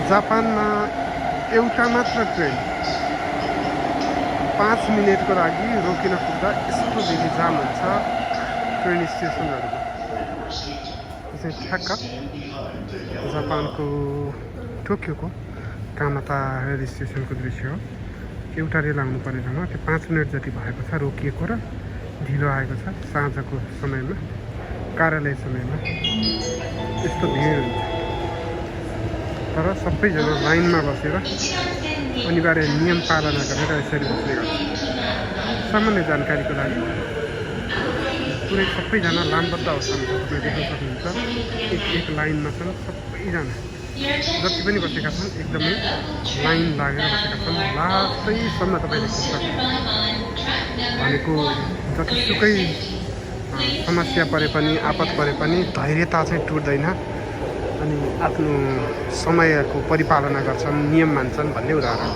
जापानमा एउटा मात्र ट्रेन 5 मिनेटको लागि रोकिन पुग्दा यस्तो धेरै जाम हुन्छ ट्रेन स्टेसनहरुको। यो चाहिँ ठ्याक्क जापानको टोकियोको कामाता रेल स्टेसनको दृश्य हो। एउटा रेल आउनु पर्ने ठाउँमा त्यो 5 मिनेट जति भएको छ रोकिएको र ढिलो आएको छ। साँझको समयमा कार्यालय समयमा यस्तो भिड हुन्छ, तर सबैजना लाइनमा बसेर अनिवार्य नियम पालना गरेर यसरी बस्ने गर्छ। सामान्य जानकारीको लागि पुरै सबैजना लामबद्ध अवस्थामा छ, तपाईँ देख्न सक्नुहुन्छ। एक लाइनमा छन् सबैजना, जति पनि बसेका छन् एकदमै लाइन लागेर बसेका छन्। लास्टैसम्म तपाईँ देख्न सक्नुहुन्छ। भनेको जतिसुकै समस्या परे पनि आपत परे पनि धैर्यता चाहिँ टुट्दैन अनि आफ्नो समयको परिपालना गर्छन्, नियम मान्छन् भन्ने उदाहरण।